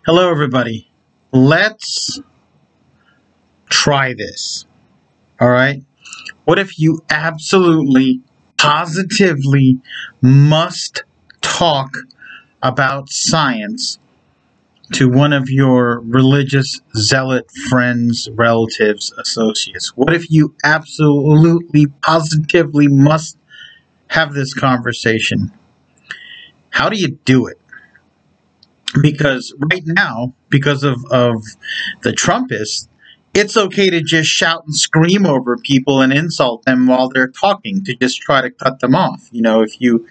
Hello, everybody. Let's try this. All right. What if you absolutely, positively must talk about science to one of your religious zealot friends, relatives, associates? What if you absolutely, positively must have this conversation? How do you do it? Because right now, because of the Trumpists, it's okay to just shout and scream over people and insult them while they're talking to just try to cut them off. If you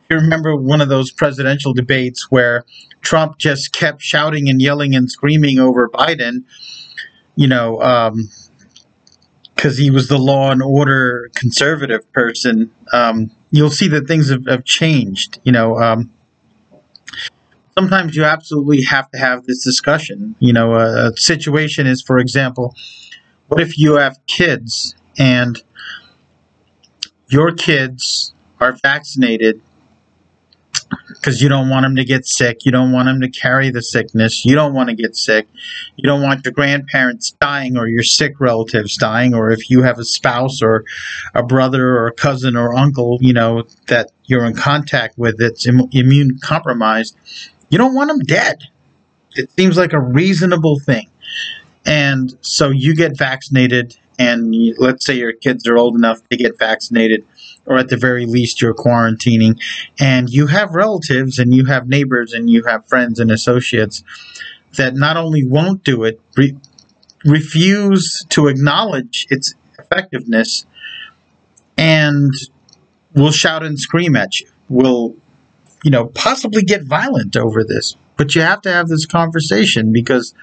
remember one of those presidential debates where Trump just kept shouting and yelling and screaming over Biden, you know, because he was the law and order conservative person, you'll see that things have changed. Sometimes you absolutely have to have this discussion. A situation is, for example, what if you have kids and your kids are vaccinated because you don't want them to get sick, you don't want them to carry the sickness, you don't want to get sick, you don't want your grandparents dying or your sick relatives dying, or if you have a spouse or a brother or a cousin or uncle, that you're in contact with that's immune compromised, you don't want them dead. It seems like a reasonable thing. And so you get vaccinated, and let's say your kids are old enough to get vaccinated, or at the very least you're quarantining, and you have relatives and you have neighbors and you have friends and associates that not only won't do it, refuse to acknowledge its effectiveness, and will shout and scream at you, will possibly get violent over this. But you have to have this conversation because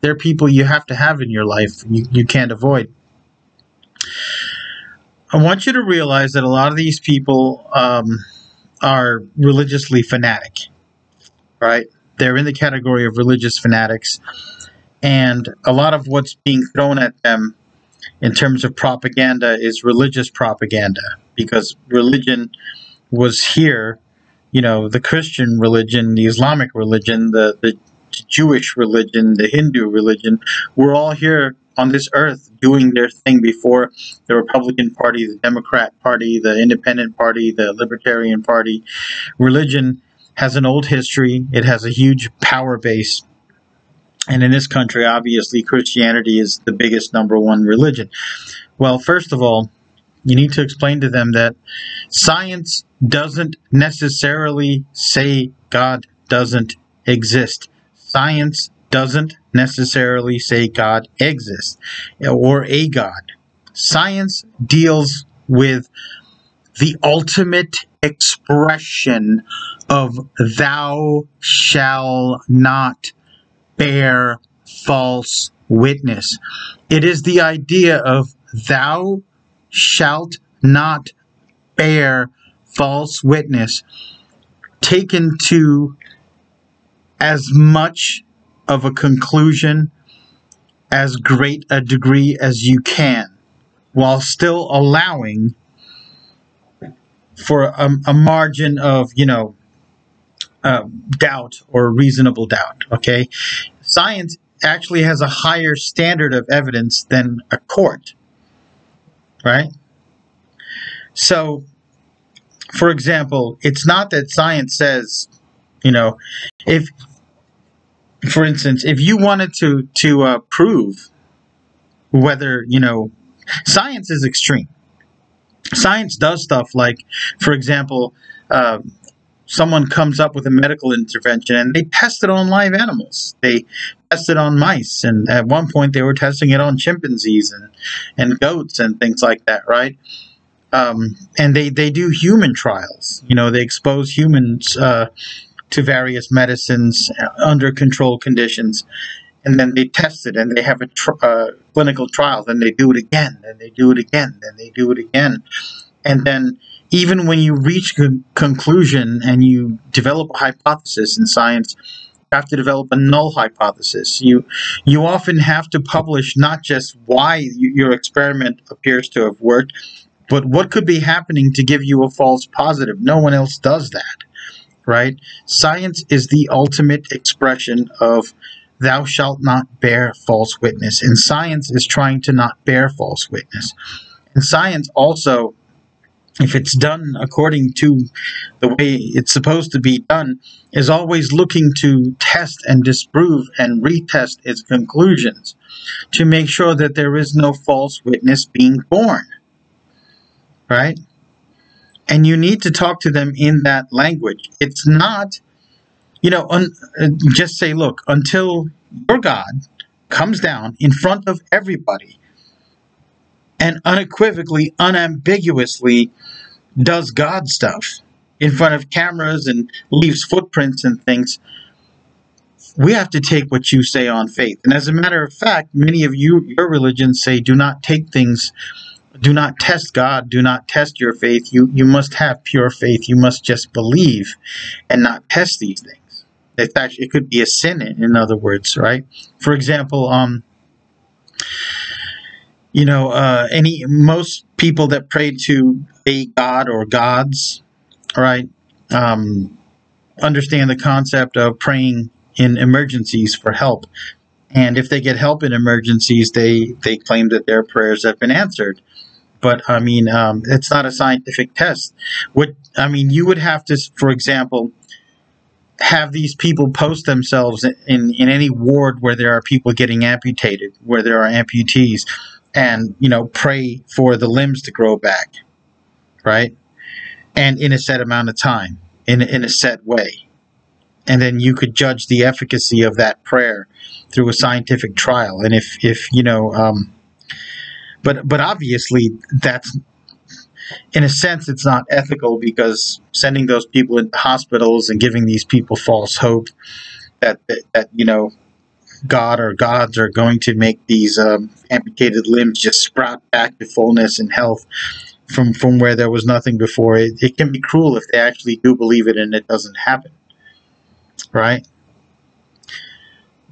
they're people you have to have in your life. You can't avoid. I want you to realize that a lot of these people are religiously fanatic, right? They're in the category of religious fanatics. And a lot of what's being thrown at them in terms of propaganda is religious propaganda, because religion was here. The Christian religion, the Islamic religion, the Jewish religion, the Hindu religion, we're all here on this earth doing their thing before the Republican Party, the Democrat Party, the Independent Party, the Libertarian Party. Religion has an old history. It has a huge power base. And in this country, obviously, Christianity is the biggest number one religion. Well, first of all, you need to explain to them that science doesn't necessarily say God doesn't exist. Science doesn't necessarily say God exists or a God. Science deals with the ultimate expression of thou shalt not bear false witness. It is the idea of thou shalt not bear false witness taken to as much of a conclusion, as great a degree as you can, while still allowing for a margin of doubt or reasonable doubt. Okay, science actually has a higher standard of evidence than a court, right? So, for example, it's not that science says, if, for instance, if you wanted to prove whether, science is extreme. Science does stuff like, for example, someone comes up with a medical intervention and they test it on live animals. They test it on mice, and at one point they were testing it on chimpanzees and goats and things like that, right? And they do human trials. They expose humans to various medicines under controlled conditions, and then they test it, and they have a clinical trial. Then they do it again, and they do it again, then they do it again. And then even when you reach a conclusion and you develop a hypothesis in science, you have to develop a null hypothesis. You often have to publish not just why your experiment appears to have worked, but what could be happening to give you a false positive. No one else does that, right? Science is the ultimate expression of thou shalt not bear false witness. And science is trying to not bear false witness. And science also, if it's done according to the way it's supposed to be done, is always looking to test and disprove and retest its conclusions to make sure that there is no false witness being born, right? And you need to talk to them in that language. It's not, just say, look, until your God comes down in front of everybody and unequivocally, unambiguously does God stuff in front of cameras and leaves footprints and things, we have to take what you say on faith. And as a matter of fact, many of your religions say do not take things, do not test God, do not test your faith. You must have pure faith. You must just believe and not test these things. In fact, it could be a sin, in other words, right? For example, most people that pray to a god or gods, right, understand the concept of praying in emergencies for help. And if they get help in emergencies, they claim that their prayers have been answered. But it's not a scientific test. You would have to, for example, have these people post themselves in any ward where there are people getting amputated, where there are amputees, and pray for the limbs to grow back, right? And in a set amount of time, in a set way. And then you could judge the efficacy of that prayer through a scientific trial. And but obviously that's, in a sense, it's not ethical, because sending those people into hospitals and giving these people false hope that God or gods are going to make these amputated limbs just sprout back to fullness and health from where there was nothing before. It can be cruel if they actually do believe it and it doesn't happen, right?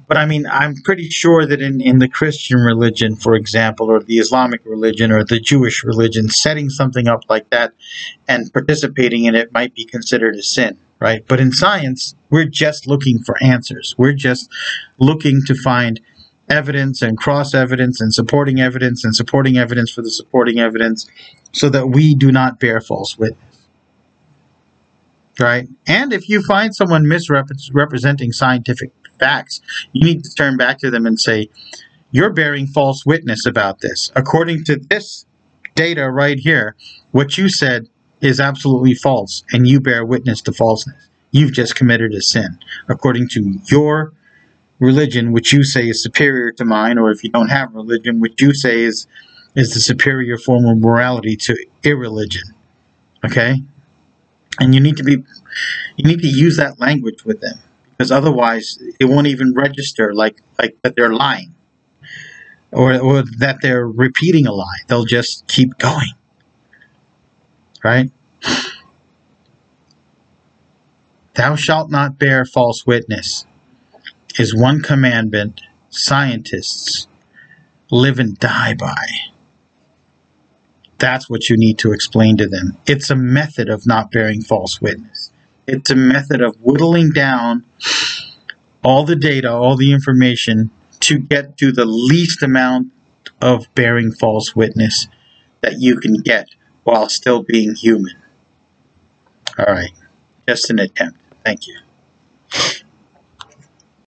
But I'm pretty sure that in the Christian religion, for example, or the Islamic religion or the Jewish religion, setting something up like that and participating in it might be considered a sin, right? But in science, we're just looking for answers. We're just looking to find evidence and cross evidence and supporting evidence for the supporting evidence, so that we do not bear false witness. Right? And if you find someone misrepresenting scientific facts, you need to turn back to them and say, you're bearing false witness about this. According to this data right here, what you said is absolutely false, and you bear witness to falseness. You've just committed a sin. According to your religion, which you say is superior to mine, or if you don't have religion, which you say is the superior form of morality to irreligion. Okay? And you need to use that language with them, because otherwise it won't even register like that they're lying, or that they're repeating a lie. They'll just keep going, right? Thou shalt not bear false witness is one commandment scientists live and die by. That's what you need to explain to them. It's a method of not bearing false witness. It's a method of whittling down all the data, all the information, to get to the least amount of bearing false witness that you can get while still being human. All right. Just an attempt. Thank you.